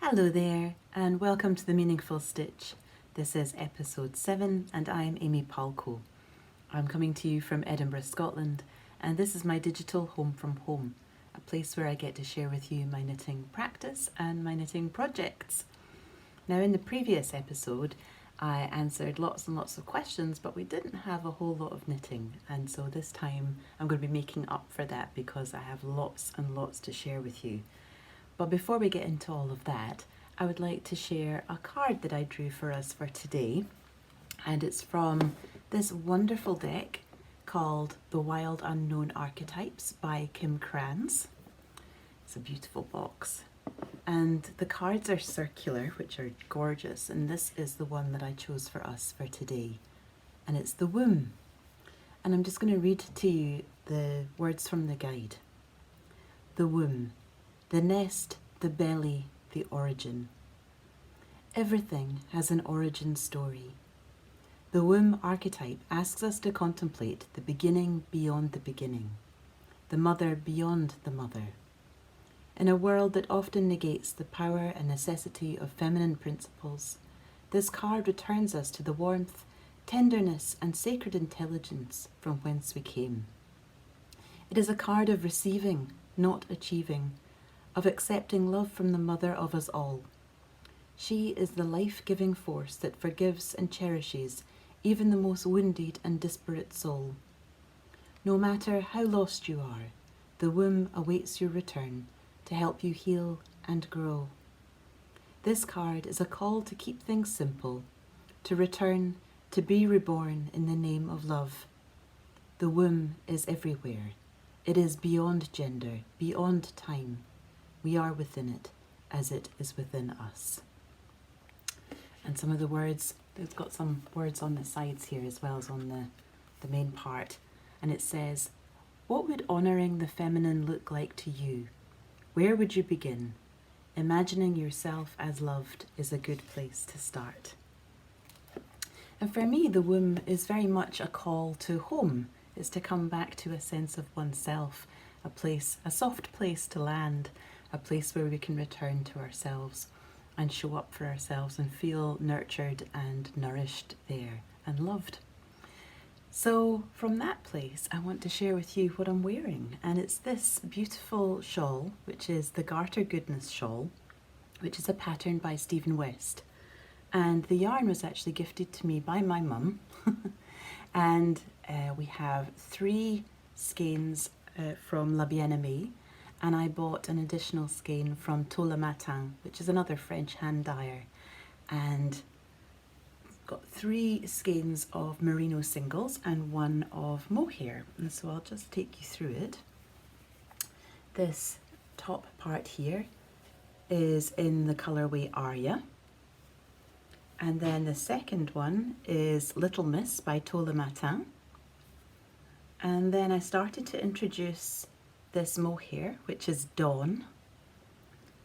Hello there, and welcome to the Meaningful Stitch. This is episode 7, and I am Aimee Palco. I'm coming to you from Edinburgh, Scotland, and this is my digital home from home, a place where I get to share with you my knitting practice and my knitting projects. Now, in the previous episode, I answered lots and lots of questions, but we didn't have a whole lot of knitting, and so this time I'm going to be making up for that because I have lots and lots to share with you. But before we get into all of that, I would like to share a card that I drew for us for today. And it's from this wonderful deck called The Wild Unknown Archetypes by Krans. It's a beautiful box. And the cards are circular, which are gorgeous. And this is the one that I chose for us for today. And it's the womb. And I'm just going to read to you the words from the guide. The womb. The nest, the belly, the origin. Everything has an origin story. The womb archetype asks us to contemplate the beginning beyond the beginning, the mother beyond the mother. In a world that often negates the power and necessity of feminine principles, this card returns us to the warmth, tenderness, and sacred intelligence from whence we came. It is a card of receiving, not achieving, of accepting love from the mother of us all. She is the life-giving force that forgives and cherishes even the most wounded and disparate soul. No matter how lost you are, the womb awaits your return to help you heal and grow. This card is a call to keep things simple, to return, to be reborn in the name of love. The womb is everywhere. It is beyond gender, beyond time. We are within it, as it is within us. And some of the words, there's got some words on the sides here as well as on the main part. And it says, what would honouring the feminine look like to you? Where would you begin? Imagining yourself as loved is a good place to start. And for me, the womb is very much a call to home. It's to come back to a sense of oneself, a place, a soft place to land, a place where we can return to ourselves and show up for ourselves and feel nurtured and nourished there and loved. So from that place, I want to share with you what I'm wearing. And it's this beautiful shawl, which is the Garter Goodness shawl, which is a pattern by Stephen West. And the yarn was actually gifted to me by my mum. And we have 3 skeins from La Bien-Aimée. And I bought an additional skein from Matin, which is another French hand dyer. And got 3 skeins of Merino singles and 1 of Mohair. And so I'll just take you through it. This top part here is in the colourway Arya. And then the second one is Little Miss by Matin. And then I started to introduce this Mohair, which is Dawn,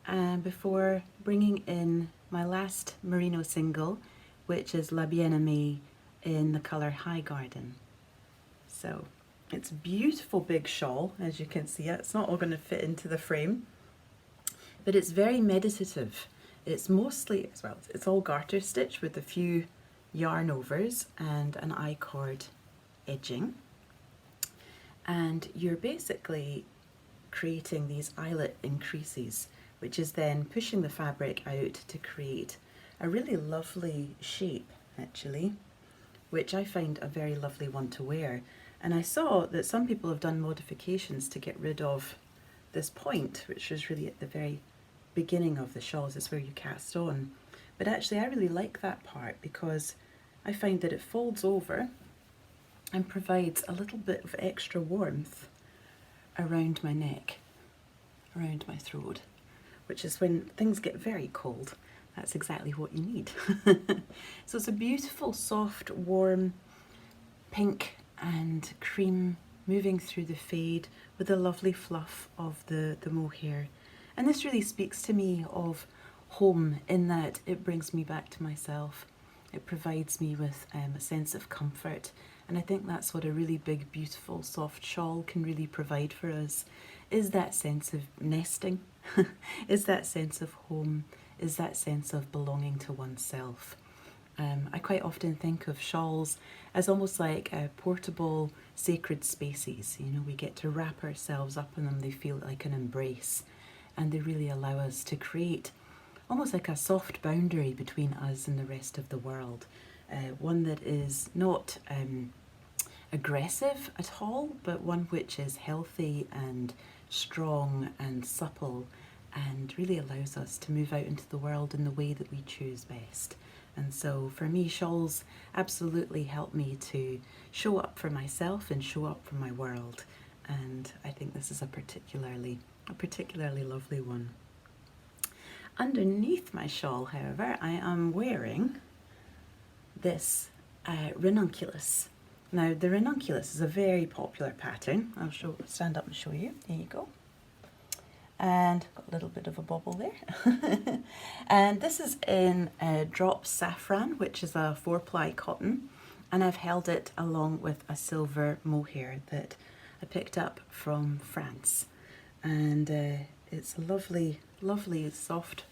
and before bringing in my last Merino single, which is La Bien-Aimée in the colour Highgarden. So it's a beautiful big shawl, as you can see. It's not all going to fit into the frame, but it's very meditative. It's mostly, well, it's all garter stitch with a few yarn overs and an I-cord edging. And you're basically creating these eyelet increases, which is then pushing the fabric out to create a really lovely shape, actually, which I find a very lovely one to wear. And I saw that some people have done modifications to get rid of this point, which is really at the very beginning of the shawls. It's where you cast on. But actually I really like that part because I find that it folds over and provides a little bit of extra warmth around my neck, around my throat, which is when things get very cold. That's exactly what you need. So it's a beautiful, soft, warm pink and cream moving through the fade with the lovely fluff of the mohair. And this really speaks to me of home in that it brings me back to myself. It provides me with a sense of comfort. And I think that's what a really big, beautiful, soft shawl can really provide for us, is that sense of nesting, is that sense of home, is that sense of belonging to oneself. I quite often think of shawls as almost like portable sacred spaces. You know, we get to wrap ourselves up in them. They feel like an embrace, and they really allow us to create almost like a soft boundary between us and the rest of the world. One that is not aggressive at all, but one which is healthy and strong and supple, and really allows us to move out into the world in the way that we choose best. And so for me, shawls absolutely help me to show up for myself and show up for my world. And I think this is a particularly lovely one. Underneath my shawl, however, I am wearing this Ranunculus. Now, the Ranunculus is a very popular pattern. I'll stand up and show you. There you go. And got a little bit of a bobble there. And this is in drop Safran, which is a 4-ply cotton, and I've held it along with a silver mohair that I picked up from France. And it's a lovely, lovely soft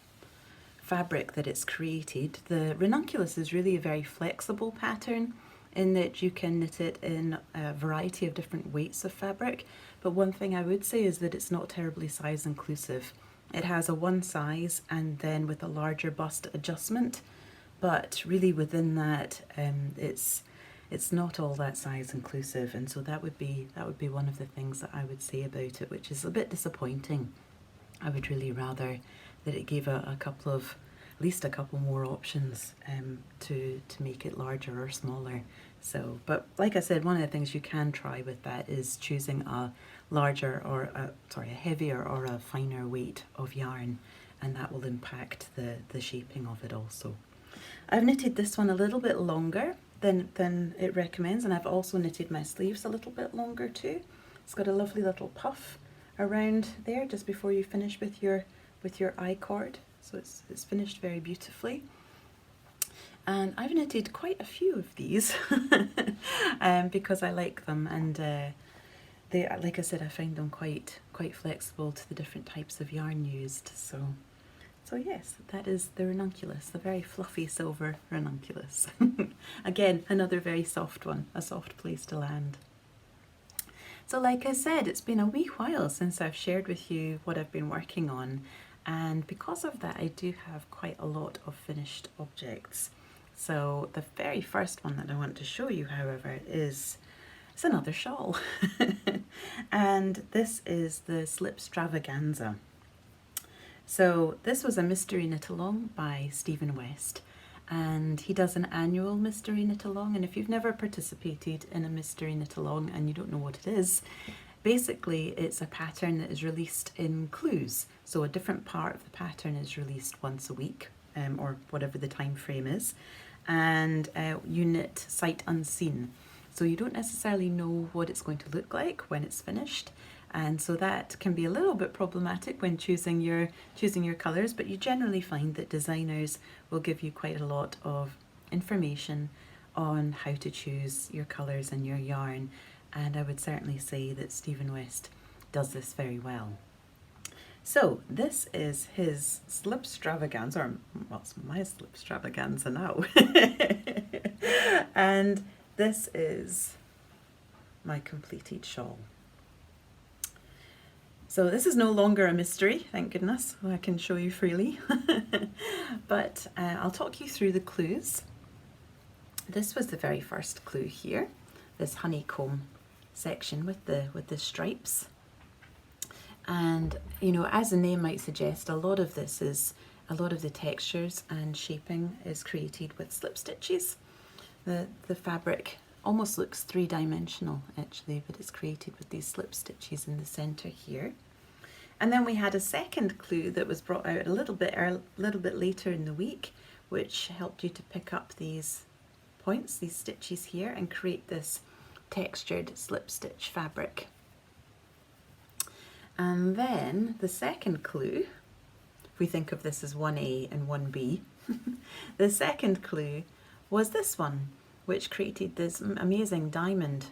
fabric that it's created. The Ranunculus is really a very flexible pattern in that you can knit it in a variety of different weights of fabric. But one thing I would say is that it's not terribly size inclusive. It has a one size and then with a larger bust adjustment, but really within that it's not all that size inclusive, and so that would be one of the things that I would say about it, which is a bit disappointing. I would really rather that it gave at least a couple more options to make it larger or smaller. So, but like I said, one of the things you can try with that is choosing a larger or a heavier or a finer weight of yarn, and that will impact the shaping of it also. I've knitted this one a little bit longer than it recommends, and I've also knitted my sleeves a little bit longer too. It's got a lovely little puff around there just before you finish with your I-cord, so it's finished very beautifully. And I've knitted quite a few of these because I like them, and they, like I said, I find them quite flexible to the different types of yarn used. So yes, that is the Ranunculus, the very fluffy silver Ranunculus. Again, another very soft one, a soft place to land. So like I said, it's been a wee while since I've shared with you what I've been working on, and because of that I do have quite a lot of finished objects. So the very first one that I want to show you, however, is another shawl. And this is the Slipstravaganza. So this was a mystery knit along by Stephen West, and he does an annual mystery knit along, and if you've never participated in a mystery knit along and you don't know what it is, basically it's a pattern that is released in clues. So a different part of the pattern is released once a week, or whatever the time frame is, and you knit sight unseen. So you don't necessarily know what it's going to look like when it's finished, and so that can be a little bit problematic when choosing your colours, but you generally find that designers will give you quite a lot of information on how to choose your colours and your yarn, and I would certainly say that Stephen West does this very well. So this is his Slipstravaganza, or well, it's my Slipstravaganza now. And this is my completed shawl. So this is no longer a mystery, thank goodness. I can show you freely. But I'll talk you through the clues. This was the very first clue here, this honeycomb section with the stripes. And you know, as the name might suggest, a lot of the textures and shaping is created with slip stitches. The fabric almost looks three-dimensional actually, but it's created with these slip stitches in the center here. And then we had a second clue that was brought out a little bit later in the week, which helped you to pick up these points, these stitches here, and create this textured slip stitch fabric. And then the second clue, if we think of this as 1A and 1B, the second clue was this one, which created this amazing diamond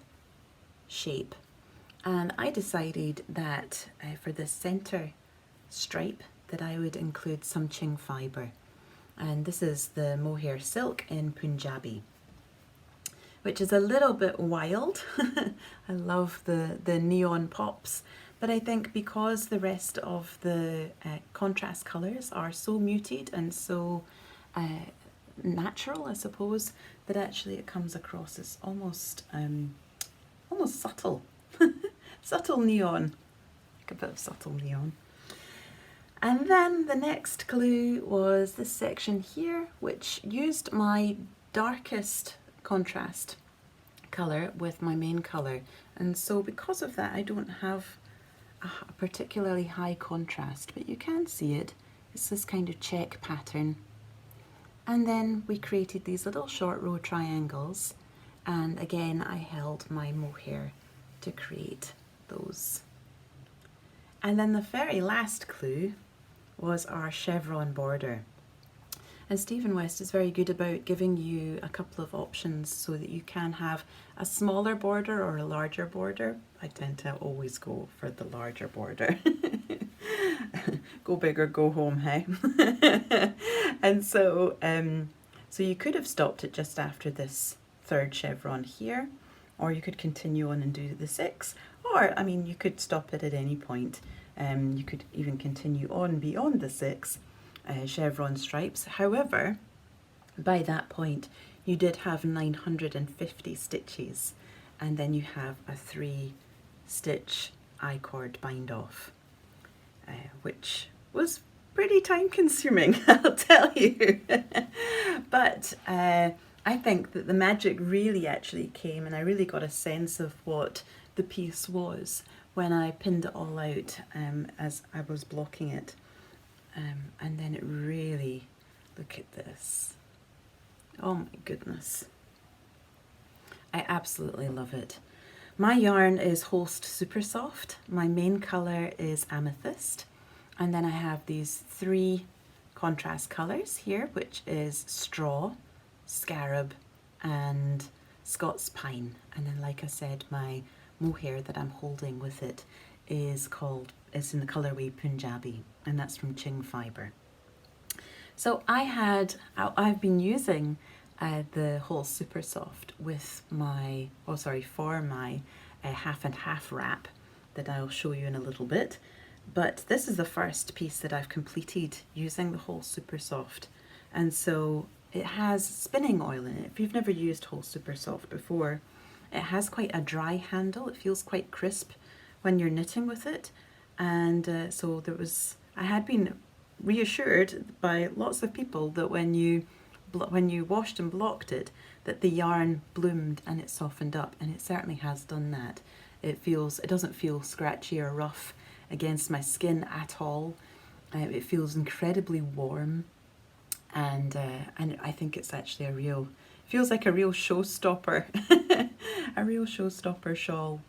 shape. And I decided that for the center stripe that I would include some Qing fibre. And this is the Mohair silk in Punjabi, which is a little bit wild. I love the neon pops, but I think because the rest of the contrast colours are so muted and so natural, I suppose, that actually it comes across as almost subtle. Subtle neon, like a bit of subtle neon. And then the next glue was this section here, which used my darkest contrast colour with my main colour. And so because of that, I don't have a particularly high contrast, but you can see it. It's this kind of check pattern. And then we created these little short row triangles. And again, I held my mohair to create those. And then the very last clue was our chevron border. And Stephen West is very good about giving you a couple of options so that you can have a smaller border or a larger border. I tend to always go for the larger border. Go big or go home, hey? And so, so you could have stopped it just after this third chevron here, or you could continue on and do the 6, or I mean you could stop it at any point. You could even continue on beyond the 6 chevron stripes. However, by that point you did have 950 stitches, and then you have a 3-stitch I-cord bind off, which was pretty time consuming, I'll tell you. But I think that the magic really actually came, and I really got a sense of what the piece was when I pinned it all out as I was blocking it. And then it really, look at this. Oh my goodness. I absolutely love it. My yarn is Holst SuperSoft. My main colour is Amethyst. And then I have these 3 contrast colours here, which is Straw, Scarab and Scots Pine. And then, like I said, my mohair that I'm holding with it is in the colourway Punjabi, and that's from Qing Fibre. So I've been using the whole SuperSoft with my, for my half and half wrap that I'll show you in a little bit. But this is the first piece that I've completed using the whole SuperSoft, and so it has spinning oil in it. If you've never used whole SuperSoft before, it has quite a dry handle. It feels quite crisp when you're knitting with it, and so I had been reassured by lots of people that when you washed and blocked it, that the yarn bloomed and it softened up, and it certainly has done that. It doesn't feel scratchy or rough against my skin at all. It feels incredibly warm, and I think it's actually feels like a real showstopper, a real showstopper shawl.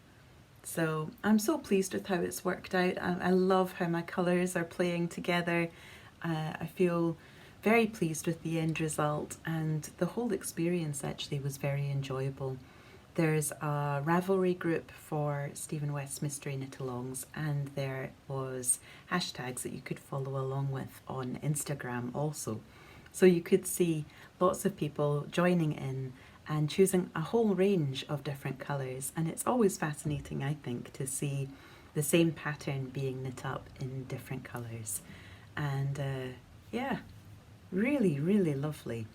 So I'm so pleased with how it's worked out. I love how my colours are playing together. I feel very pleased with the end result, and the whole experience actually was very enjoyable. There's a Ravelry group for Stephen West's Mystery Knit-alongs, and there was hashtags that you could follow along with on Instagram also. So you could see lots of people joining in and choosing a whole range of different colours, and it's always fascinating, I think, to see the same pattern being knit up in different colours. And yeah, really, really lovely.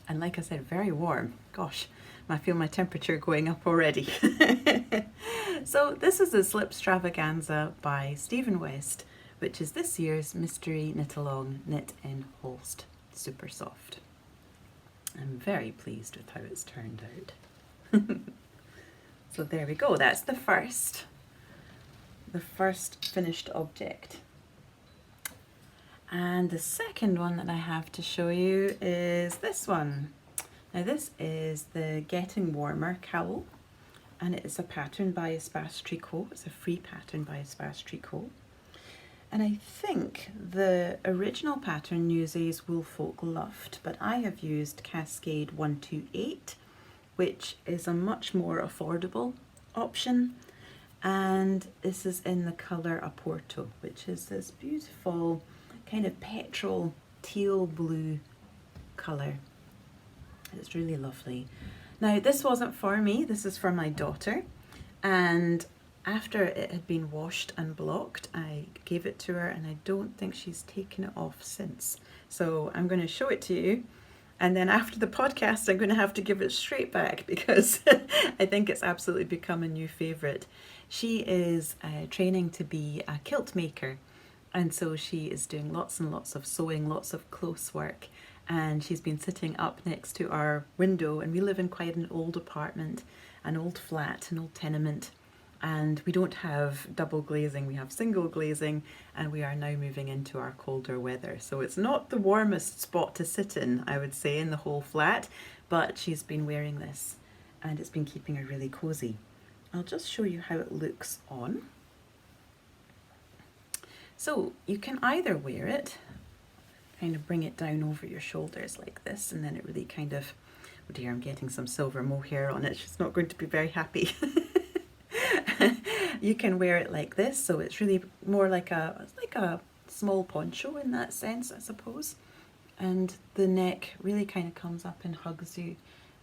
And like I said, very warm. Gosh, I feel my temperature going up already. So this is the Slipstravaganza by Stephen West, which is this year's Mystery Knit-along knit in Holst SuperSoft. I'm very pleased with how it's turned out. So there we go, that's the first finished object. And the second one that I have to show you is this one. Now this is the Getting Warmer cowl, and it is a pattern by Estes Tricot. It's a free pattern by Estes Tricot. And I think the original pattern uses Woolfolk Luft, but I have used Cascade 128, which is a much more affordable option. and this is in the colour Oporto, which is this beautiful kind of petrol teal blue colour. It's really lovely. Now this wasn't for me, this is for my daughter, and after it had been washed and blocked, I gave it to her, and I don't think she's taken it off since. So I'm going to show it to you, and then after the podcast I'm going to have to give it straight back because I think it's absolutely become a new favourite. She is training to be a quilt maker, and so she is doing lots and lots of sewing, lots of close work, and she's been sitting up next to our window, and we live in quite an old apartment, an old flat, an old tenement, and we don't have double glazing, we have single glazing, and we are now moving into our colder weather. So it's not the warmest spot to sit in, I would say, in the whole flat, but she's been wearing this and it's been keeping her really cozy. I'll just show you how it looks on. So you can either wear it, kind of bring it down over your shoulders like this, and then it really kind of, oh dear, I'm getting some silver mohair on it. She's not going to be very happy. You can wear it like this, so it's really more like a small poncho in that sense, I suppose. And the neck really kind of comes up and hugs you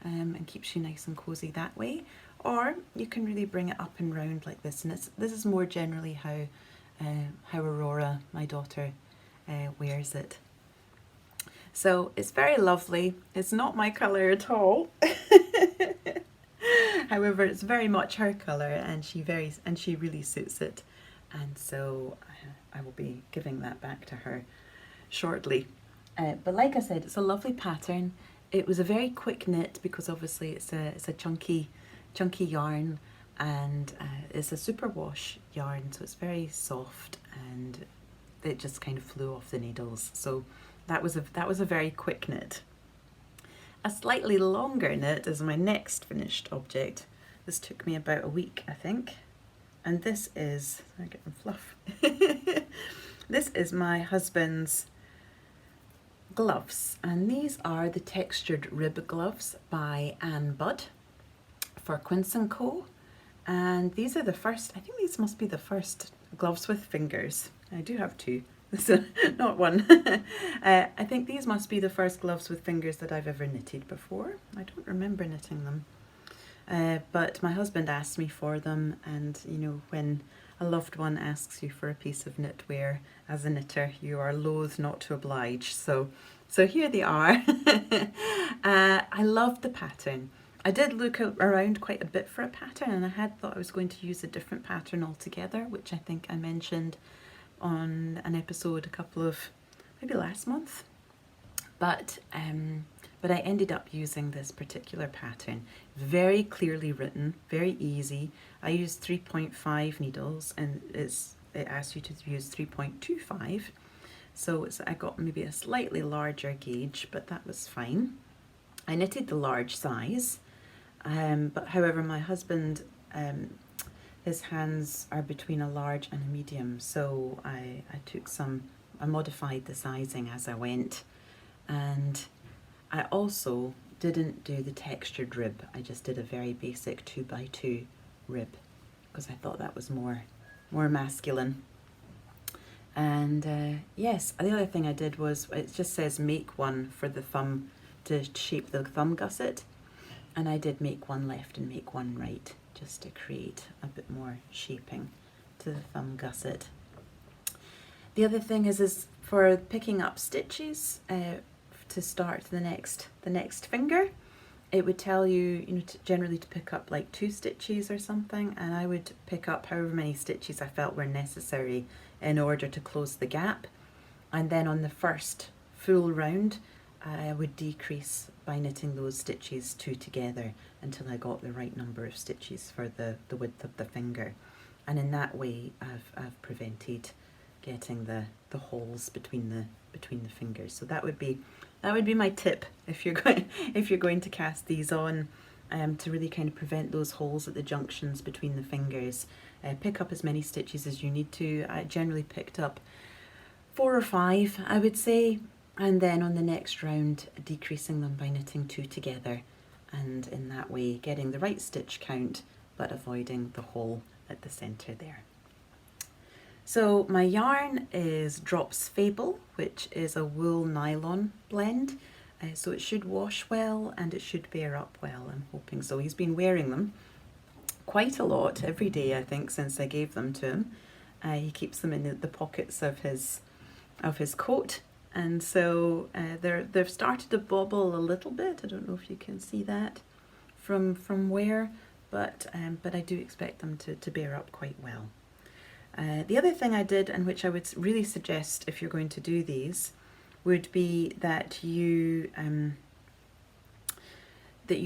and keeps you nice and cozy that way. Or you can really bring it up and round like this, and this is more generally how Aurora, my daughter, wears it. So it's very lovely. It's not my colour at all. However, it's very much her colour, and she really suits it. And so I will be giving that back to her shortly. But like I said, it's a lovely pattern. It was a very quick knit because obviously it's a chunky yarn, and it's a superwash yarn, so it's very soft, and it just kind of flew off the needles. So that was a very quick knit. A slightly longer knit is my next finished object. This took me about a week, I think. And this is, I'm getting fluff. This is my husband's gloves, and these are the textured rib gloves by Anne Budd for Quince & Co. And these are the first, I think these must be the first gloves with fingers. I do have two. Not one. I think these must be the first gloves with fingers that I've ever knitted before. I don't remember knitting them. But my husband asked me for them, and you know, when a loved one asks you for a piece of knitwear as a knitter, you are loath not to oblige. So here they are. I loved the pattern. I did look around quite a bit for a pattern, and I had thought I was going to use a different pattern altogether, which I think I mentioned on an episode maybe last month, but I ended up using this particular pattern. Very clearly written, very easy. I used 3.5 needles, and it asks you to use 3.25, so I got maybe a slightly larger gauge, but that was fine. I knitted the large size, but however my husband, his hands are between a large and a medium, so I modified the sizing as I went, and I also didn't do the textured rib. I just did a very basic 2x2 rib because I thought that was more masculine. And yes, the other thing I did was, it just says make one for the thumb to shape the thumb gusset, and I did make one left and make one right, just to create a bit more shaping to the thumb gusset. The other thing is for picking up stitches, to start the next finger, it would tell you, generally to pick up like 2 stitches or something, and I would pick up however many stitches I felt were necessary in order to close the gap. And then on the first full round, I would decrease by knitting those stitches 2 together until I got the right number of stitches for the width of the finger. And in that way, I've prevented getting the holes between the fingers. So that would be my tip if you're going to cast these on, to really kind of prevent those holes at the junctions between the fingers. Pick up as many stitches as you need to. I generally picked up 4 or 5, I would say, and then on the next round decreasing them by knitting 2 together, and in that way getting the right stitch count but avoiding the hole at the centre there. So my yarn is Drops Fable, which is a wool nylon blend. So it should wash well and it should bear up well, I'm hoping so. He's been wearing them quite a lot every day, I think, since I gave them to him. He keeps them in the pockets of his coat, and so they've started to bobble a little bit. I don't know if you can see that from where, but I do expect them to bear up quite well. The other thing I did, and which I would really suggest if you're going to do these, would be that you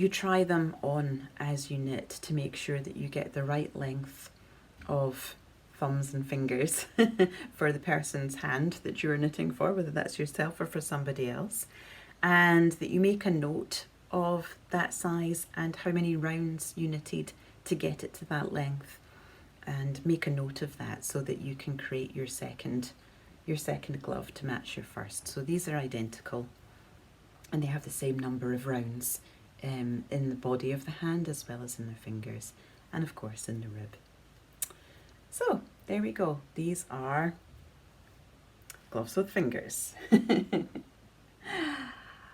try them on as you knit to make sure that you get the right length of thumbs and fingers for the person's hand that you're knitting for, whether that's yourself or for somebody else, and that you make a note of that size and how many rounds you knitted to get it to that length, and make a note of that so that you can create your second glove to match your first. So these are identical and they have the same number of rounds in the body of the hand as well as in the fingers, and of course in the rib. So there we go, these are gloves with fingers.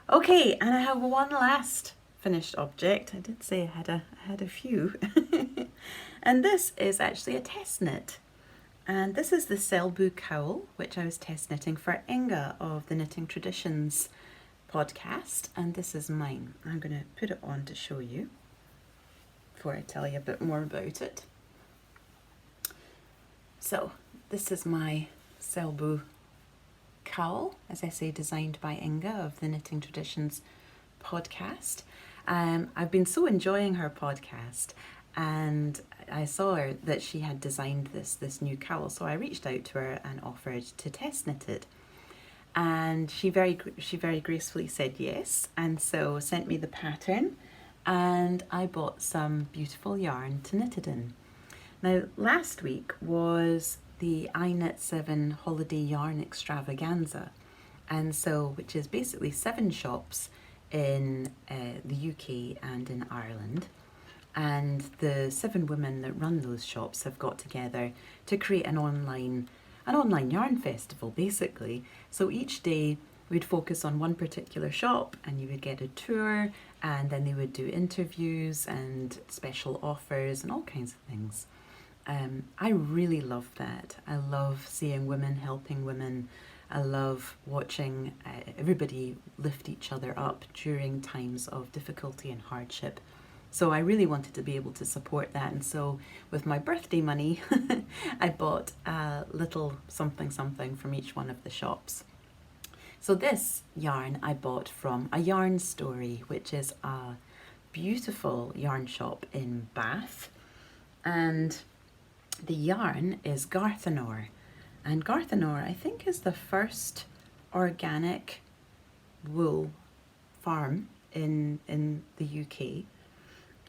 Okay, and I have one last finished object. I did say I had a few. And this is actually a test knit. And this is the Selbu cowl, which I was test knitting for Inga of the Knitting Traditions podcast, and this is mine. I'm going to put it on to show you before I tell you a bit more about it. So this is my Selbu cowl, as I say, designed by Inga of the Knitting Traditions podcast. I've been so enjoying her podcast, and I saw her that she had designed this new cowl, so I reached out to her and offered to test knit it, and she very gracefully said yes, and so sent me the pattern, and I bought some beautiful yarn to knit it in. Now last week was the I Knit 7 holiday yarn extravaganza, and so which is basically 7 shops in the UK and in Ireland. And the 7 women that run those shops have got together to create an online yarn festival, basically. So each day we'd focus on one particular shop and you would get a tour, and then they would do interviews and special offers and all kinds of things. I really love that. I love seeing women helping women. I love watching everybody lift each other up during times of difficulty and hardship. So I really wanted to be able to support that, and so with my birthday money I bought a little something from each one of the shops. So this yarn I bought from A Yarn Story, which is a beautiful yarn shop in Bath, and the yarn is Garter, and Garter I think is the first organic wool farm in the UK.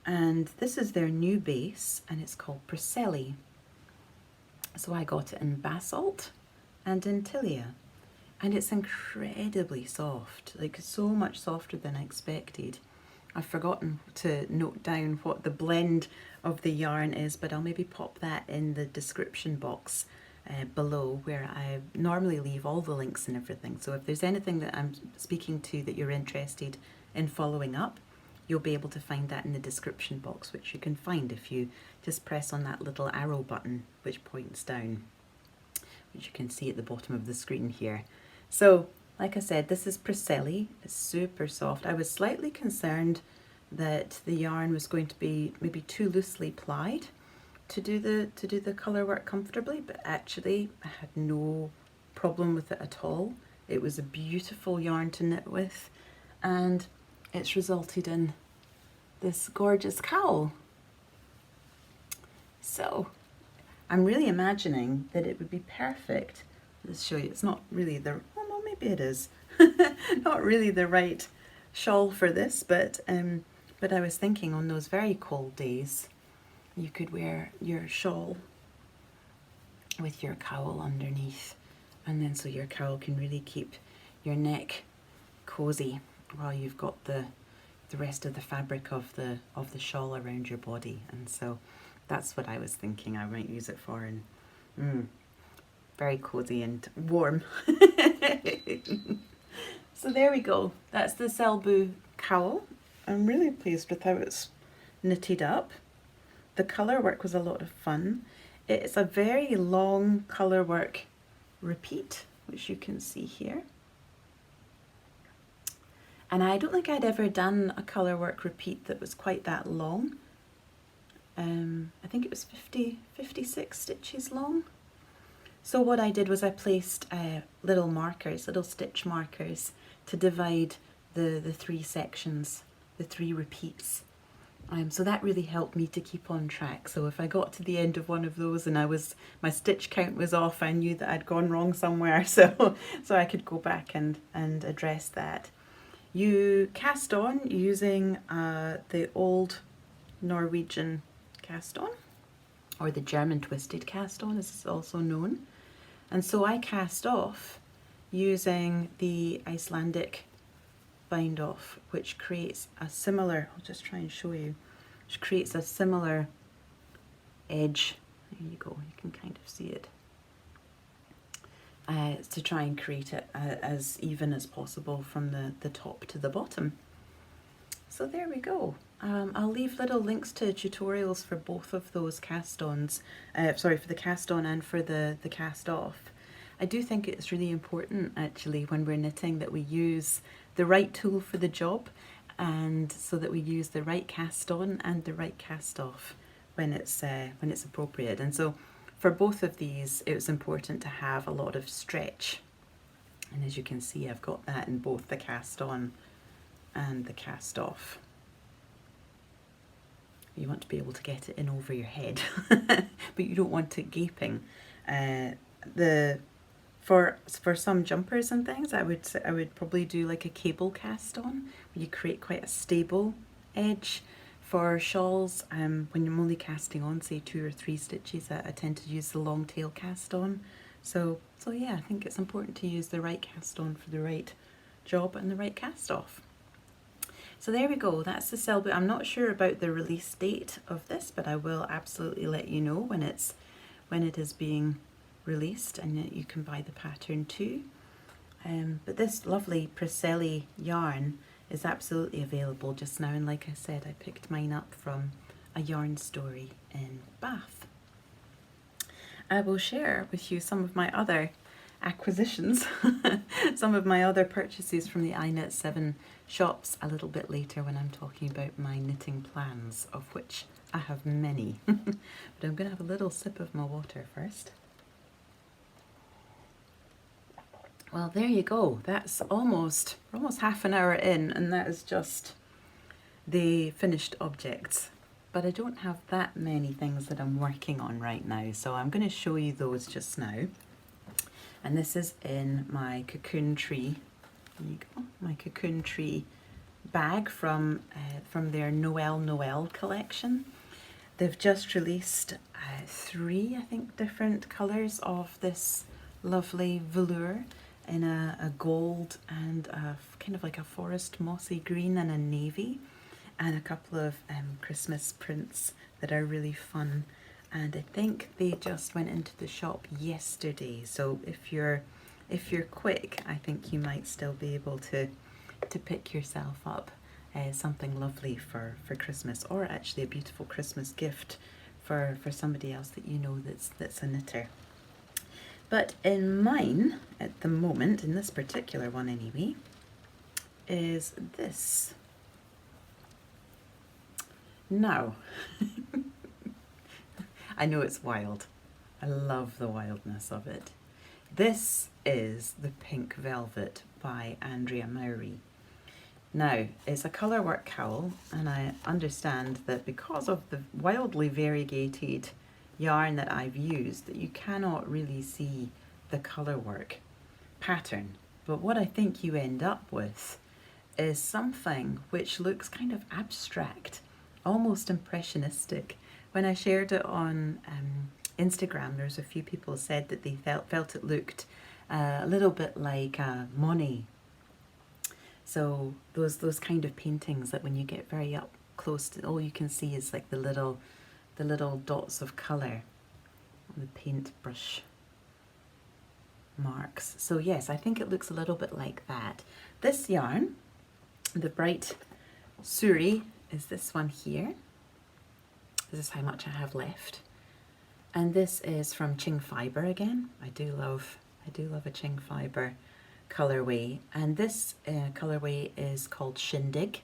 And this is their new base, and it's called Preseli. So I got it in basalt and in tilia, and it's incredibly soft, like so much softer than I expected. I've forgotten to note down what the blend of the yarn is, but I'll maybe pop that in the description box below, where I normally leave all the links and everything. So if there's anything that I'm speaking to that you're interested in following up, you'll be able to find that in the description box, which you can find if you just press on that little arrow button which points down, which you can see at the bottom of the screen here. So like I said, this is Preseli. It's super soft. I was slightly concerned that the yarn was going to be maybe too loosely plied to do the colour work comfortably, but actually I had no problem with it at all. It was a beautiful yarn to knit with, and it's resulted in this gorgeous cowl. So I'm really imagining that it would be perfect. Let's show you. It's not really the, oh no, maybe it is. Not really the right shawl for this, but I was thinking on those very cold days, you could wear your shawl with your cowl underneath, and then so your cowl can really keep your neck cozy while you've got the rest of the fabric of the shawl around your body. And so That's what I was thinking I might use it for, and very cozy and warm. So there we go. That's the Selbu cowl. I'm really pleased with how it's knitted up. The colour work was a lot of fun. It's a very long colour work repeat, which you can see here. And I don't think I'd ever done a colour work repeat that was quite that long. I think it was 56 stitches long. So what I did was I placed little markers, little stitch markers, to divide the three sections, the three repeats. So that really helped me to keep on track. So if I got to the end of one of those and my stitch count was off, I knew that I'd gone wrong somewhere, so I could go back and address that. You cast on using the old Norwegian cast on, or the German twisted cast on as it's also known. And so I cast off using the Icelandic bind off, which creates a similar, I'll just try and show you, which creates a similar edge. There you go, you can kind of see it. To try and create it as even as possible from the top to the bottom. So there we go. I'll leave little links to tutorials for both of those cast-ons, for the cast-on and for the cast-off. I do think it's really important actually when we're knitting that we use the right tool for the job, and so that we use the right cast-on and the right cast-off when it's appropriate. And so for both of these it was important to have a lot of stretch, and as you can see I've got that in both the cast-on and the cast-off. You want to be able to get it in over your head, but you don't want it gaping. For some jumpers and things, I would probably do like a cable cast on, where you create quite a stable edge. For shawls, when I'm only casting on say 2 or 3 stitches, I tend to use the long tail cast on. So yeah, I think it's important to use the right cast on for the right job and the right cast off. So there we go, that's the Selbu. I'm not sure about the release date of this, but I will absolutely let you know when it is being released, and you can buy the pattern too. But this lovely Priscelli yarn is absolutely available just now, and like I said, I picked mine up from a yarn story in Bath. I will share with you some of my other acquisitions, some of my other purchases from the iKnit7 shops a little bit later when I'm talking about my knitting plans, of which I have many. But I'm going to have a little sip of my water first. Well, there you go. That's almost half an hour in, and that is just the finished objects. But I don't have that many things that I'm working on right now, so I'm going to show you those just now. And this is in my Cocoon Tree. There you go, my Cocoon Tree bag from their Noel collection. They've just released 3, I think, different colours of this lovely velour in a gold and a kind of like a forest mossy green and a navy, and a couple of Christmas prints that are really fun. And I think they just went into the shop yesterday, so if you're quick, I think you might still be able to pick yourself up something lovely for Christmas, or actually a beautiful Christmas gift for somebody else that you know that's a knitter. But in mine, at the moment, in this particular one anyway, is this. Now, I know it's wild. I love the wildness of it. This is the Pink Velvet by Andrea Mowry. Now, it's a colour work cowl, and I understand that because of the wildly variegated yarn that I've used, that you cannot really see the colour work pattern. But what I think you end up with is something which looks kind of abstract, almost impressionistic. When I shared it on Instagram, there's a few people said that they felt it looked a little bit like Monet. So those kind of paintings that when you get very up close to, all you can see is like the little the little dots of colour on the paintbrush marks. So yes, I think it looks a little bit like that. This yarn, the bright Suri, is this one here. This is how much I have left. And this is from Qing Fibre again. I do love a Qing Fibre colorway. And this colorway is called Shindig.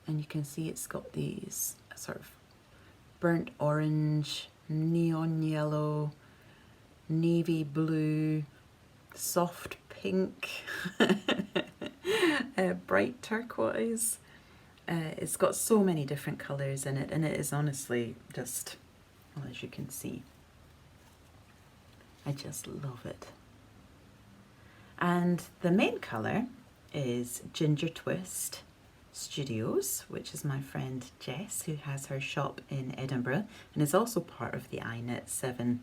And you can see it's got these sort of burnt orange, neon yellow, navy blue, soft pink, bright turquoise. It's got so many different colours in it, and it is honestly just, well, as you can see, I just love it. And the main colour is Ginger Twist Studios, which is my friend Jess, who has her shop in Edinburgh and is also part of the iKnit 7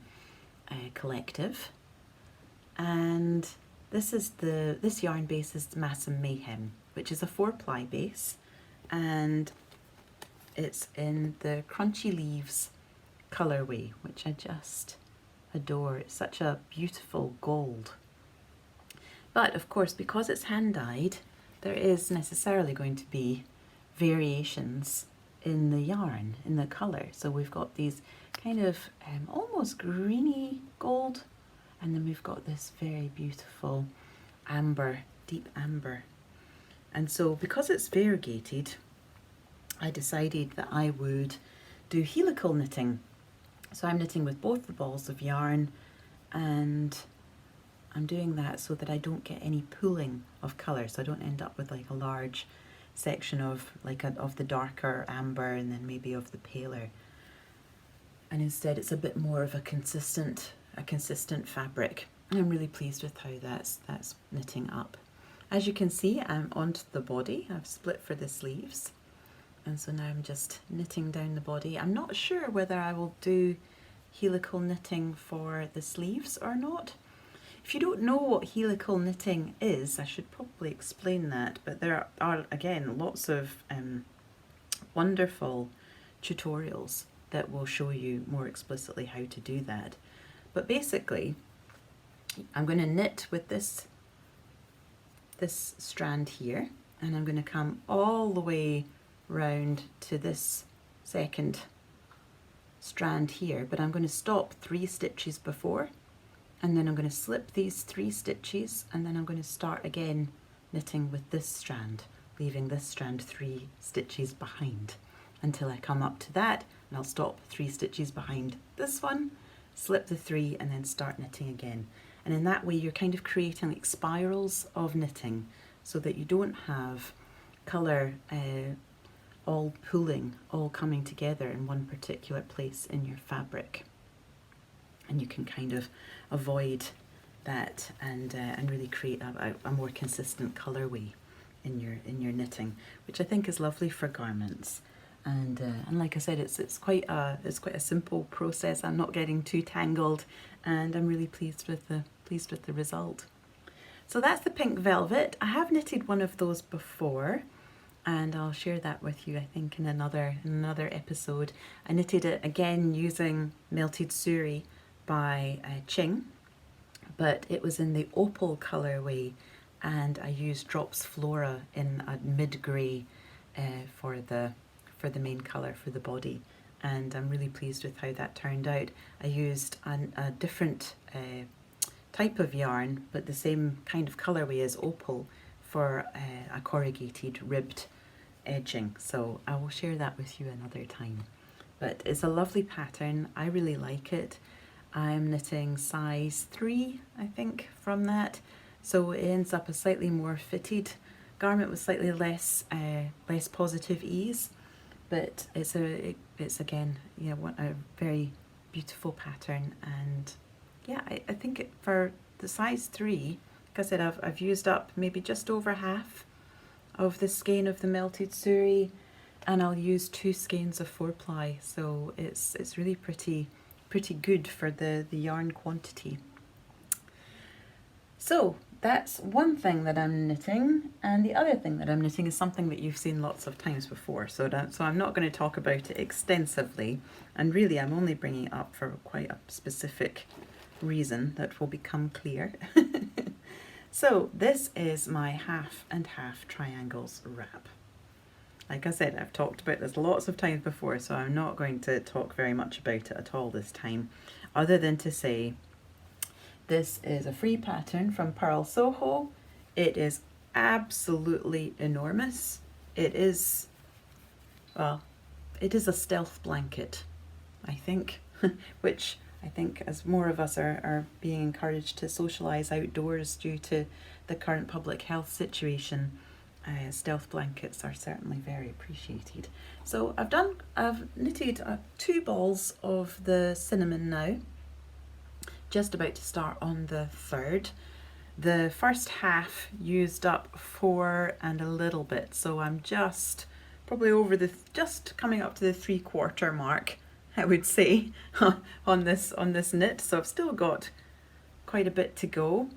collective. And this yarn base is Matin Mayhem, which is a 4-ply base, and it's in the Crunchy Leaves colorway, which I just adore. It's such a beautiful gold. But of course, because it's hand dyed, there is necessarily going to be variations in the yarn, in the colour. So we've got these kind of almost greeny gold, and then we've got this very beautiful amber, deep amber. And so because it's variegated, I decided that I would do helical knitting. So I'm knitting with both the balls of yarn, and I'm doing that so that I don't get any pooling of colour, so I don't end up with like a large section of of the darker amber and then maybe of the paler. And instead it's a bit more of a consistent fabric. And I'm really pleased with how that's knitting up. As you can see, I'm onto the body. I've split for the sleeves, and so now I'm just knitting down the body. I'm not sure whether I will do helical knitting for the sleeves or not. If you don't know what helical knitting is, I should probably explain that, but there are again lots of wonderful tutorials that will show you more explicitly how to do that. But basically, I'm going to knit with this strand here, and I'm going to come all the way round to this second strand here, but I'm going to stop 3 stitches before, and then I'm going to slip these 3 stitches, and then I'm going to start again knitting with this strand, leaving this strand 3 stitches behind until I come up to that, and I'll stop 3 stitches behind this one, slip the 3, and then start knitting again. And in that way you're kind of creating like spirals of knitting so that you don't have colour all pooling, all coming together in one particular place in your fabric. And you can kind of avoid that and really create a more consistent colourway in your knitting, which I think is lovely for garments. And like I said, it's quite a simple process. I'm not getting too tangled, and I'm really pleased with the result. So that's the pink velvet. I have knitted one of those before, and I'll share that with you, I think, in another episode. I knitted it again using Melted Suri by Qing, but it was in the opal colourway, and I used Drops Flora in a mid-grey for the main colour for the body, and I'm really pleased with how that turned out. I used a different type of yarn, but the same kind of colourway as opal for a corrugated ribbed edging, so I will share that with you another time. But it's a lovely pattern. I really like it. I'm knitting size 3, I think, from that, so it ends up a slightly more fitted garment with slightly less positive ease, but it's again, you know, a very beautiful pattern. And yeah, I think for the size 3, like I said, I've used up maybe just over half of the skein of the Melted Suri, and I'll use 2 skeins of 4-ply, so it's really pretty good for the yarn quantity. So that's one thing that I'm knitting, and the other thing that I'm knitting is something that you've seen lots of times before, so I'm not going to talk about it extensively, and really I'm only bringing it up for quite a specific reason that will become clear. So this is my half and half triangles wrap. Like I said, I've talked about this lots of times before, so I'm not going to talk very much about it at all this time, other than to say this is a free pattern from Pearl Soho. It is absolutely enormous. It is, well, it is a stealth blanket, I think, which I think as more of us are being encouraged to socialise outdoors due to the current public health situation, stealth blankets are certainly very appreciated. So I've knitted 2 balls of the cinnamon now, just about to start on the 3rd. The first half used up 4 and a little bit, so I'm just probably over just coming up to the 3/4 mark, I would say, on this knit. So I've still got quite a bit to go.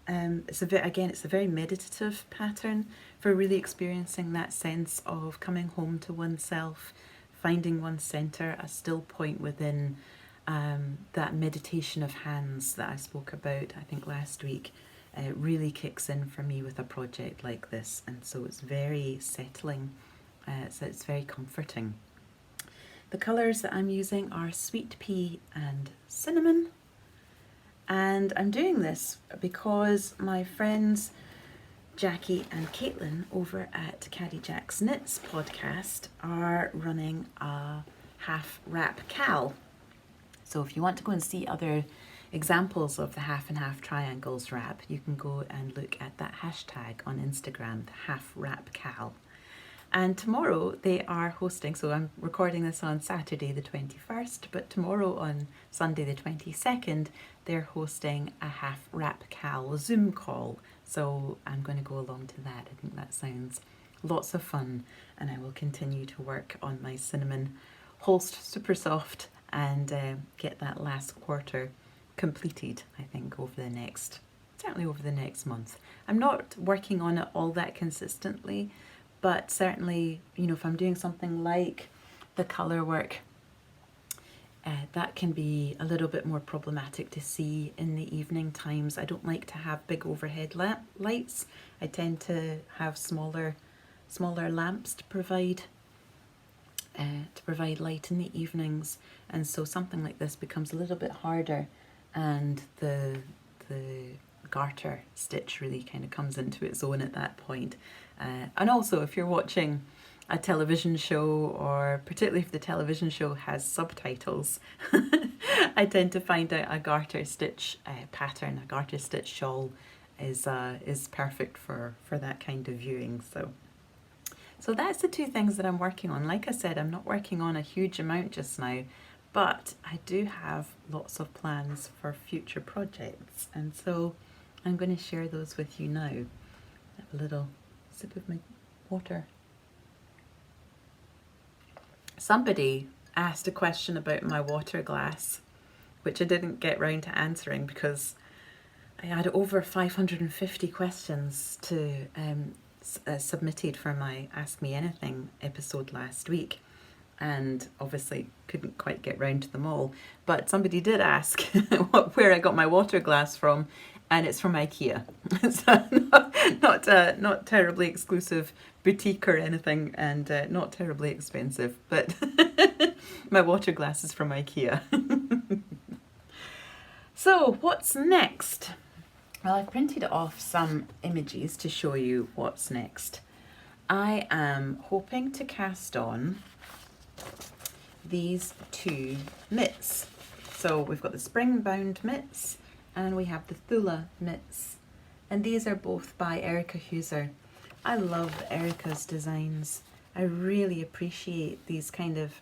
It's a very meditative pattern for really experiencing that sense of coming home to oneself, finding one's centre, a still point within that meditation of hands that I spoke about, I think last week. Really kicks in for me with a project like this, and so it's very settling, so it's very comforting. The colours that I'm using are Sweet Pea and Cinnamon, and I'm doing this because my friends Jackie and Caitlin over at Caddy Jack's Knits podcast are running a half wrap KAL. So if you want to go and see other examples of the half and half triangles wrap, you can go and look at that hashtag on Instagram, the half wrap KAL. And tomorrow they are hosting, so I'm recording this on Saturday the 21st, but tomorrow on Sunday the 22nd, they're hosting a half wrap KAL Zoom call. So I'm going to go along to that. I think that sounds lots of fun, and I will continue to work on my cinnamon Holst SuperSoft and get that last quarter completed, I think, certainly over the next month. I'm not working on it all that consistently, but certainly, you know, if I'm doing something like the colour work, that can be a little bit more problematic to see in the evening times. I don't like to have big overhead lights. I tend to have smaller lamps to provide light in the evenings, and so something like this becomes a little bit harder, and the garter stitch really kind of comes into its own at that point. And also, if you're watching a television show, or particularly if the television show has subtitles, I tend to find out a garter stitch pattern, a garter stitch shawl is perfect for that kind of viewing. So that's the 2 things that I'm working on. Like I said, I'm not working on a huge amount just now, but I do have lots of plans for future projects, and so I'm going to share those with you now. Have a little sip of my water. Somebody asked a question about my water glass, which I didn't get round to answering because I had over 550 questions to submitted for my Ask Me Anything episode last week, and obviously couldn't quite get round to them all. But somebody did ask where I got my water glass from, and it's from IKEA. So not terribly exclusive boutique or anything, and not terribly expensive, but my water glass is from IKEA. So what's next? Well, I've printed off some images to show you what's next. I am hoping to cast on these 2 mitts. So we've got the spring-bound mitts and we have the Thula mitts. And these are both by Erica Huser. I love Erica's designs. I really appreciate these kind of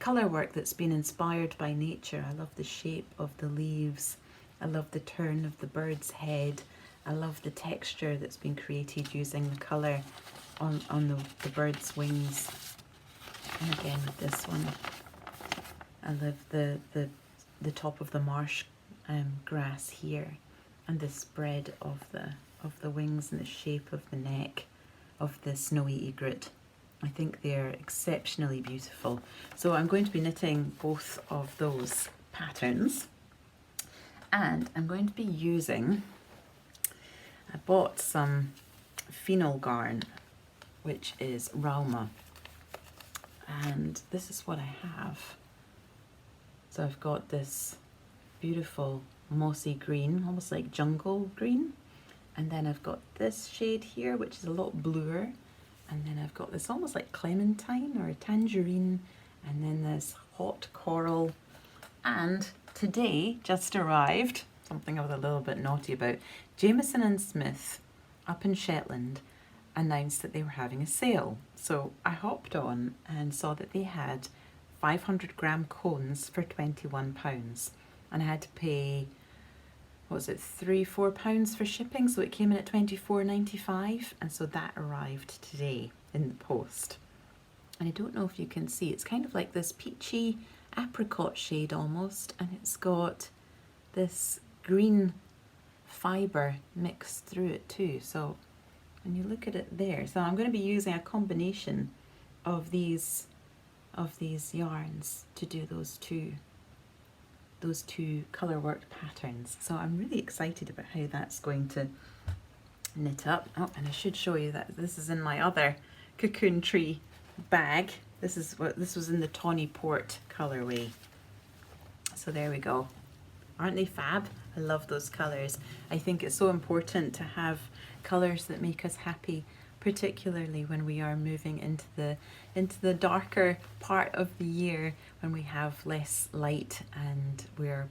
colour work that's been inspired by nature. I love the shape of the leaves. I love the turn of the bird's head. I love the texture that's been created using the colour on the bird's wings. And again with this one, I love the top of the marsh grass here. and the spread of the wings and the shape of the neck of the snowy egret. I think they're exceptionally beautiful. So I'm going to be knitting both of those patterns, and I'm going to be using, I bought some phenol garn, which is Ralma, and this is what I have. So I've got this beautiful mossy green, almost like jungle green, and then I've got this shade here, which is a lot bluer, and then I've got this almost like clementine or a tangerine, and then this hot coral. And today just arrived something I was a little bit naughty about. Jameson and Smith up in Shetland announced that they were having a sale, so I hopped on and saw that they had 500-gram cones for £21, and I had to pay, what was it, £3-4 for shipping, so it came in at £24.95, and so that arrived today in the post. And I don't know if you can see, it's kind of like this peachy apricot shade almost, and it's got this green fibre mixed through it too. So when you look at it there, so I'm going to be using a combination of these yarns to do those two colour worked patterns. So I'm really excited about how that's going to knit up. Oh, and I should show you that this is in my other cocoon tree bag. This was in the Tawny Port colourway. So there we go. Aren't they fab? I love those colours. I think it's so important to have colours that make us happy, particularly when we are moving into the darker part of the year, when we have less light and we're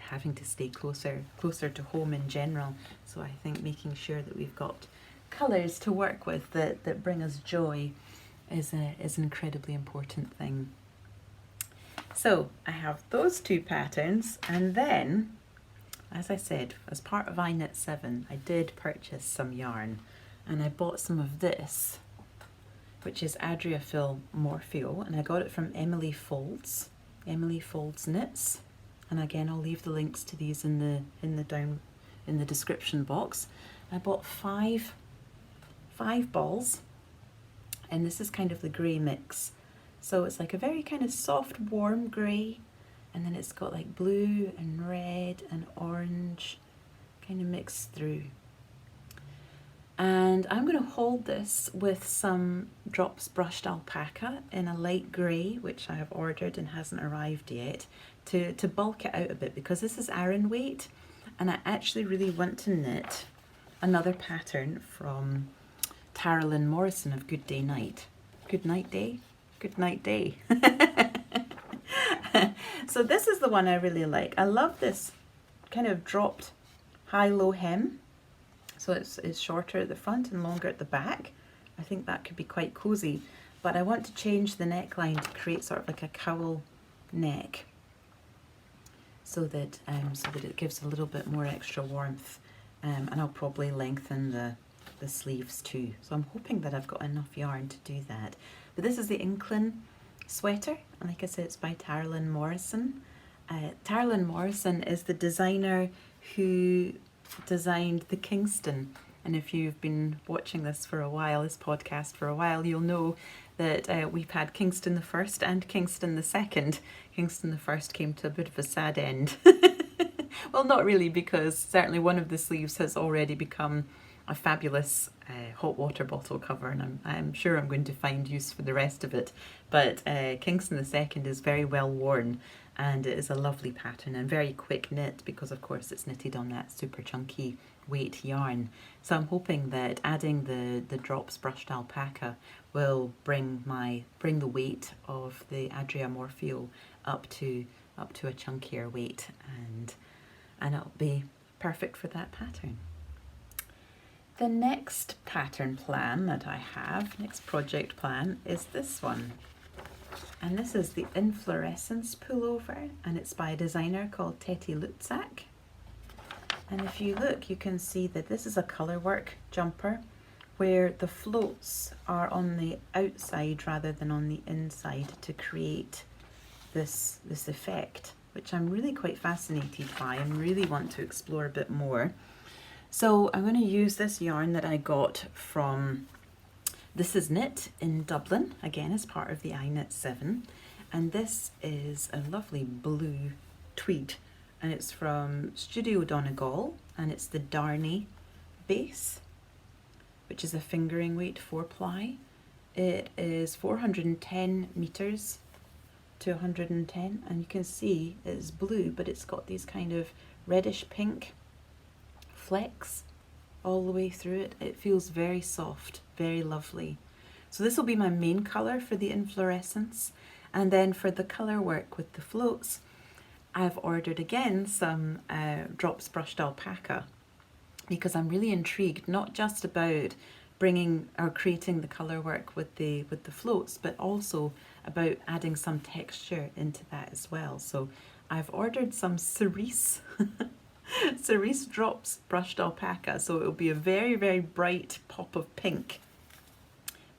having to stay closer to home in general. So I think making sure that we've got colours to work with that bring us joy is an incredibly important thing. So I have those two patterns, and then, as I said, as part of I Knit 7, I did purchase some yarn, and I bought some of this, which is Adria Fill Morpheo, and I got it from Emily Folds Knits. And again, I'll leave the links to these in the description box. I bought five balls, and this is kind of the grey mix. So it's like a very kind of soft, warm grey, and then it's got like blue and red and orange kind of mixed through. And I'm going to hold this with some drops brushed alpaca in a light grey, which I have ordered and hasn't arrived yet, to bulk it out a bit, because this is Aran weight, and I actually really want to knit another pattern from Tara Lynn Morrison of Good Day Night. Good Night Day? Good Night Day. So this is the one I really like. I love this kind of dropped high-low hem. So it's shorter at the front and longer at the back. I think that could be quite cozy, but I want to change the neckline to create sort of like a cowl neck, so that it gives a little bit more extra warmth, and I'll probably lengthen the sleeves too. So I'm hoping that I've got enough yarn to do that. But this is the Inklin sweater, and like I said, it's by Tara Lynn Morrison. Tara Lynn Morrison is the designer who designed the Kingston, and if you've been watching this podcast for a while, you'll know that we've had Kingston the First and Kingston the Second. Kingston the First came to a bit of a sad end. Well, not really, because certainly one of the sleeves has already become a fabulous hot water bottle cover, and I'm sure I'm going to find use for the rest of it. But Kingston the Second is very well worn, and it is a lovely pattern and very quick knit, because of course it's knitted on that super chunky weight yarn. So I'm hoping that adding the drops brushed alpaca will bring the weight of the Adria Morpheo up to a chunkier weight, and it'll be perfect for that pattern. The next pattern plan that I have, next project plan, is this one. And this is the Inflorescence pullover, and it's by a designer called Teti Lutzak. And if you look, you can see that this is a colourwork jumper where the floats are on the outside rather than on the inside to create this effect. which I'm really quite fascinated by and really want to explore a bit more. So I'm going to use this yarn that I got from This Is Knit in Dublin, again as part of the iKnit 7. And this is a lovely blue tweed, and it's from Studio Donegal, and it's the Darney base, which is a fingering weight 4-ply. It is 410 meters to 110, and you can see it's blue, but it's got these kind of reddish pink flecks all the way through it. It feels very soft, very lovely. So this will be my main colour for the inflorescence, and then for the colour work with the floats, I've ordered again some drops brushed alpaca, because I'm really intrigued not just about bringing or creating the colour work with the floats, but also about adding some texture into that as well. So I've ordered some cerise cerise drops brushed alpaca, so it'll be a very, very bright pop of pink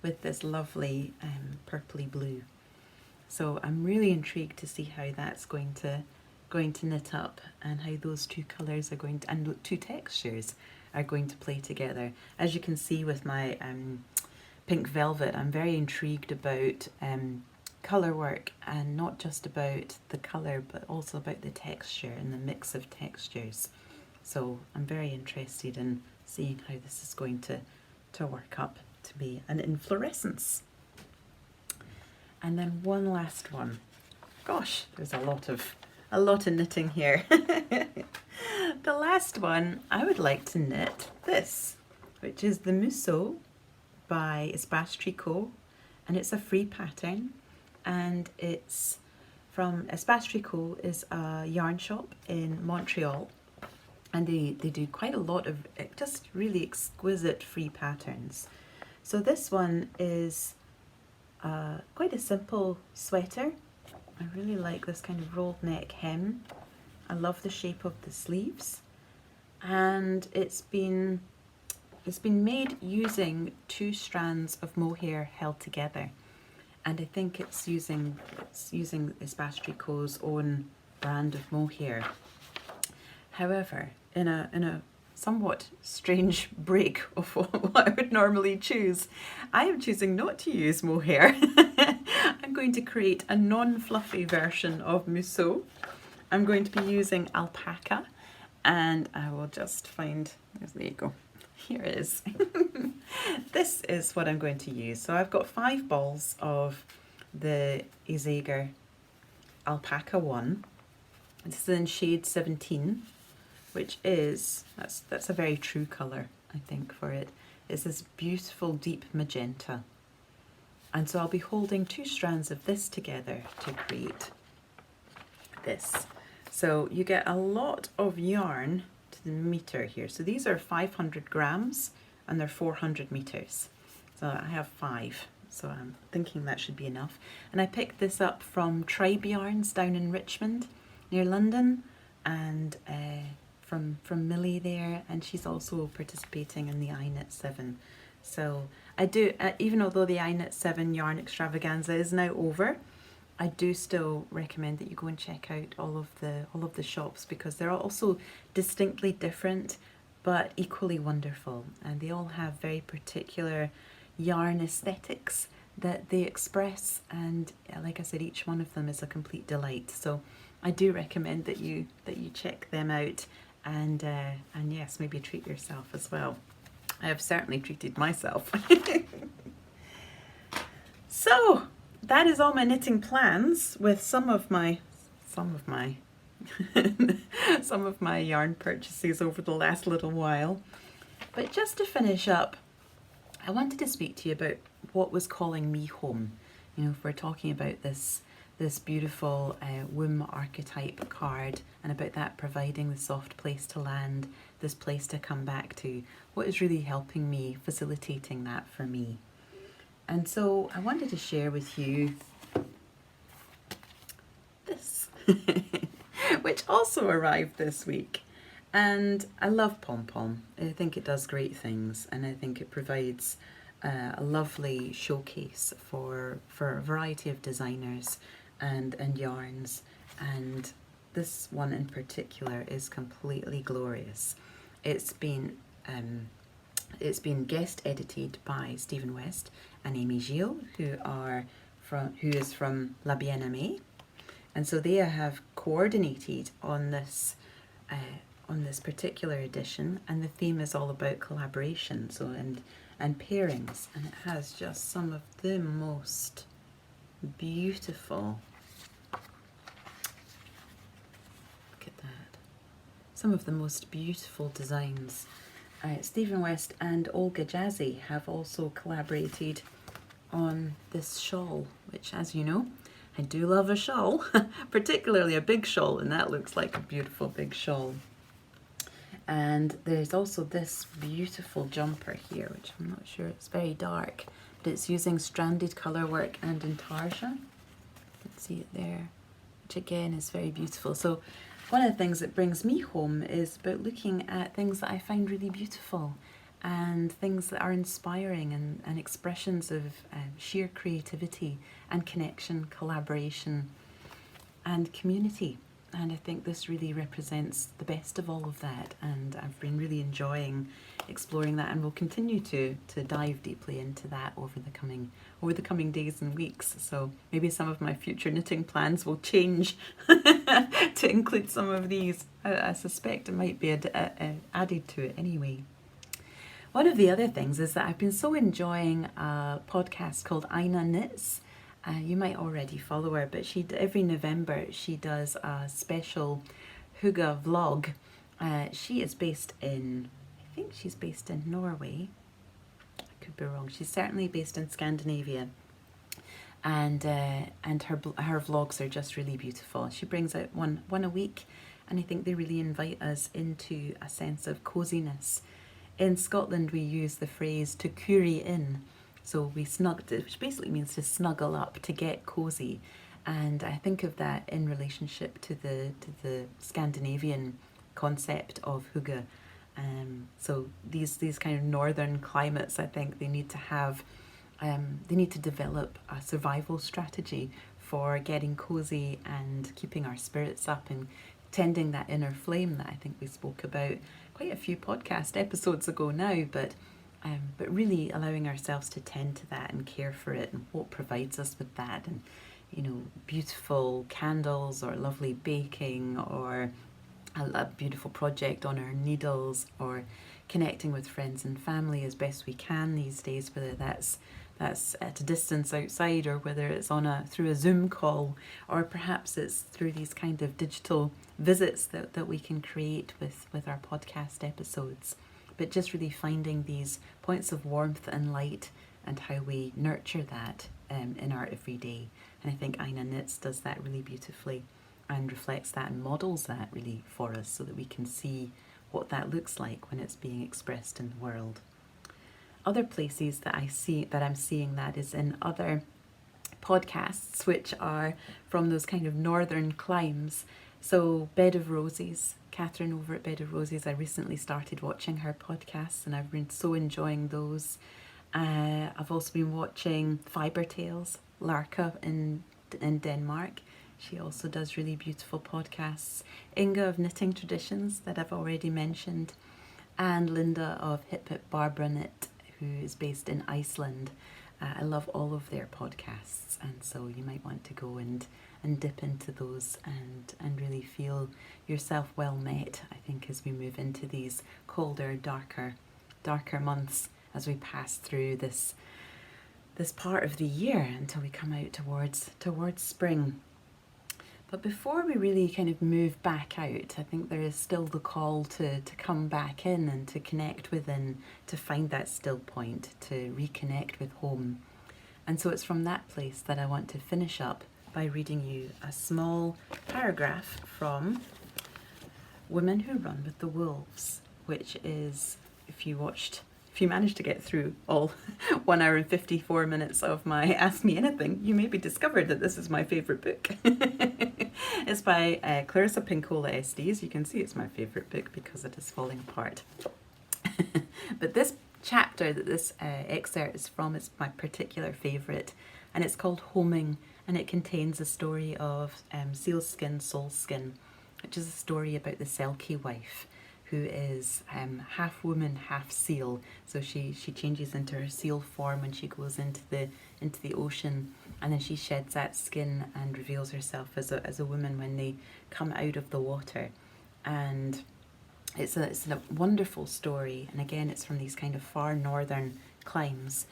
with this lovely purpley blue. So I'm really intrigued to see how that's going to knit up, and how those two colours are going to, and two textures are going to play together. As you can see with my pink velvet, I'm very intrigued about colour work, and not just about the colour but also about the texture and the mix of textures. So I'm very interested in seeing how this is going to work up to be an inflorescence. And then one last one. Gosh, there's a lot of knitting here. The last one, I would like to knit this, which is the Museau by Espace Tricot, and it's a free pattern, and it's from Espace Tricot, is a yarn shop in Montreal, and they do quite a lot of just really exquisite free patterns. So this one is quite a simple sweater. I really like this kind of rolled neck hem. I love the shape of the sleeves, and it's been made using 2 strands of mohair held together, and I think it's using Espace Tricot's own brand of mohair. However, in a somewhat strange break of what I would normally choose, I am choosing not to use mohair. I'm going to create a non-fluffy version of Museau. I'm going to be using alpaca, and I will just find, there you go, here it is. This is what I'm going to use. So I've got 5 balls of the Isager Alpaca 1. This is in shade 17, which is, that's a very true colour, I think, for it. It's this beautiful deep magenta. And so I'll be holding 2 strands of this together to create this. So you get a lot of yarn to the meter here. So these are 500 grams and they're 400 meters. So I have 5, so I'm thinking that should be enough. And I picked this up from Tribe Yarns down in Richmond near London, and from Millie there, and she's also participating in the iKnit 7. So I do, even although the iKnit 7 yarn extravaganza is now over, I do still recommend that you go and check out all of the shops, because they're also distinctly different but equally wonderful, and they all have very particular yarn aesthetics that they express, and like I said, each one of them is a complete delight. So I do recommend that you check them out, and yes, maybe treat yourself as well. I have certainly treated myself. So that is all my knitting plans, with some of my some of my yarn purchases over the last little while. But just to finish up, I wanted to speak to you about what was calling me home. You know, if we're talking about this beautiful womb archetype card, and about that providing the soft place to land, this place to come back to, what is really helping me, facilitating that for me. And so I wanted to share with you this, which also arrived this week. And I love Pom Pom. I think it does great things, and I think it provides a lovely showcase for a variety of designers and yarns, and this one in particular is completely glorious. It's been guest edited by Stephen West and Aimee, who is from La Bien-Aimée, and so they have coordinated on this particular edition, and the theme is all about collaboration, and pairings, and it has just some of the most beautiful, look at that, some of the most beautiful designs. Stephen West and Olga Jazzy have also collaborated on this shawl, which, as you know, I do love a shawl, particularly a big shawl, and that looks like a beautiful big shawl. And there's also this beautiful jumper here, which I'm not sure, it's very dark, but it's using stranded colour work and intarsia. You can see it there, which again is very beautiful. So one of the things that brings me home is about looking at things that I find really beautiful and things that are inspiring and expressions of sheer creativity and connection, collaboration and community. And I think this really represents the best of all of that, and I've been really enjoying exploring that, and will continue to dive deeply into that over the coming days and weeks. So maybe some of my future knitting plans will change to include some of these. I suspect it might be added to it anyway. One of the other things is that I've been so enjoying a podcast called Ina Knits. You might already follow her, but every November she does a special Hygge vlog. She is based in, I think she's based in Norway. I could be wrong. She's certainly based in Scandinavia, and her vlogs are just really beautiful. She brings out one a week, and I think they really invite us into a sense of coziness. In Scotland, we use the phrase to curry in. So we snugged, which basically means to snuggle up, to get cozy, and I think of that in relationship to the Scandinavian concept of hygge. So these kind of northern climates, I think they need to develop a survival strategy for getting cozy and keeping our spirits up and tending that inner flame that I think we spoke about quite a few podcast episodes ago now, but really allowing ourselves to tend to that and care for it, and what provides us with that, and beautiful candles, or lovely baking, or a beautiful project on our needles, or connecting with friends and family as best we can these days, whether that's at a distance outside, or whether it's through a Zoom call, or perhaps it's through these kind of digital visits that we can create with our podcast episodes. But just really finding these points of warmth and light, and how we nurture that in our everyday. And I think Ina Knits does that really beautifully, and reflects that and models that really for us, so that we can see what that looks like when it's being expressed in the world. Other places that I'm seeing that is in other podcasts, which are from those kind of northern climes. So Bed of Roses, Catherine over at Bed of Roses, I recently started watching her podcasts, and I've been so enjoying those. I've also been watching Fibre Tales, Larka in Denmark. She also does really beautiful podcasts. Inga of Knitting Traditions, that I've already mentioned, and Linda of Hip Hip Barbara Knit, who is based in Iceland. I love all of their podcasts, and so you might want to go and dip into those and really feel yourself well met, I think, as we move into these colder, darker months, as we pass through this part of the year until we come out towards spring. But before we really kind of move back out, I think there is still the call to come back in and to connect within, to find that still point, to reconnect with home. And so it's from that place that I want to finish up by reading you a small paragraph from Women Who Run with the Wolves, which is, if you managed to get through all 1 hour and 54 minutes of my Ask Me Anything, you maybe discovered that this is my favourite book. It's by Clarissa Pinkola Estes. You can see it's my favourite book because it is falling apart. But this chapter that this excerpt is from is my particular favourite, and it's called Homing, and it contains a story of Sealskin, Soulskin, which is a story about the Selkie wife, who is half woman, half seal. So she changes into her seal form when she goes into the ocean, and then she sheds that skin and reveals herself as a woman when they come out of the water. And it's a wonderful story, and again it's from these kind of far northern climes.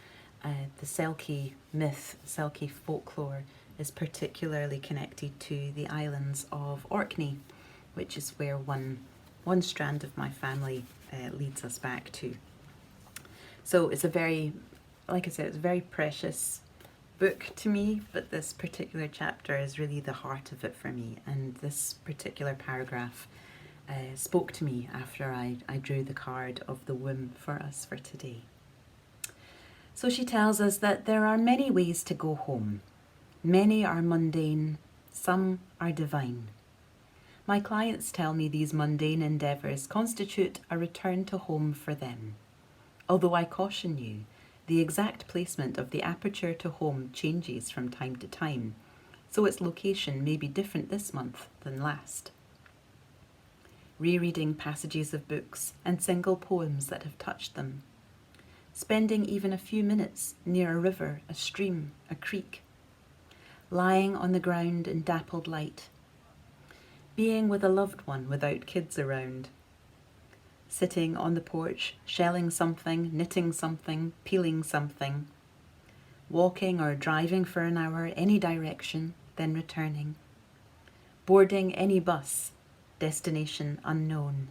The Selkie myth, Selkie folklore, is particularly connected to the islands of Orkney, which is where one strand of my family leads us back to. So it's a very, like I said, it's a very precious book to me, but this particular chapter is really the heart of it for me, and this particular paragraph spoke to me after I drew the card of the womb for us for today. So she tells us that there are many ways to go home. Many are mundane, some are divine. My clients tell me these mundane endeavours constitute a return to home for them. Although I caution you, the exact placement of the aperture to home changes from time to time, so its location may be different this month than last. Rereading passages of books and single poems that have touched them. Spending even a few minutes near a river, a stream, a creek. Lying on the ground in dappled light. Being with a loved one without kids around. Sitting on the porch, shelling something, knitting something, peeling something. Walking or driving for an hour, any direction, then returning. Boarding any bus, destination unknown.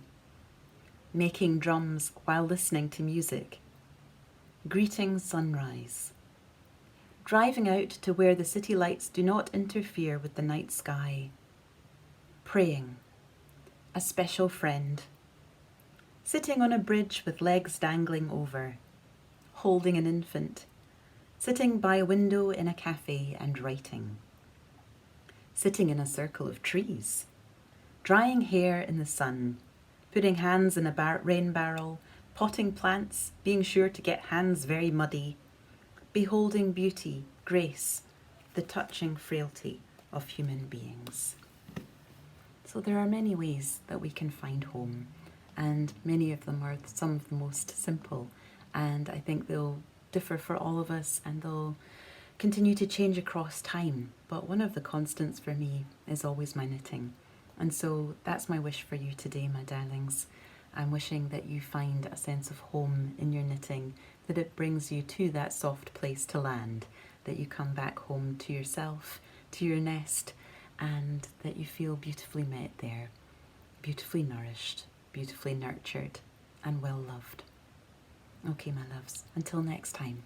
Making drums while listening to music. Greeting sunrise. Driving out to where the city lights do not interfere with the night sky. Praying. A special friend. Sitting on a bridge with legs dangling over. Holding an infant. Sitting by a window in a cafe and writing. Sitting in a circle of trees. Drying hair in the sun. Putting hands in a rain barrel. Potting plants, being sure to get hands very muddy. Beholding beauty, grace, the touching frailty of human beings. So there are many ways that we can find home, and many of them are some of the most simple, and I think they'll differ for all of us, and they'll continue to change across time. But one of the constants for me is always my knitting, and so that's my wish for you today, my darlings. I'm wishing that you find a sense of home in your knitting, that it brings you to that soft place to land, that you come back home to yourself, to your nest, and that you feel beautifully met there, beautifully nourished, beautifully nurtured, and well loved. Okay, my loves, until next time.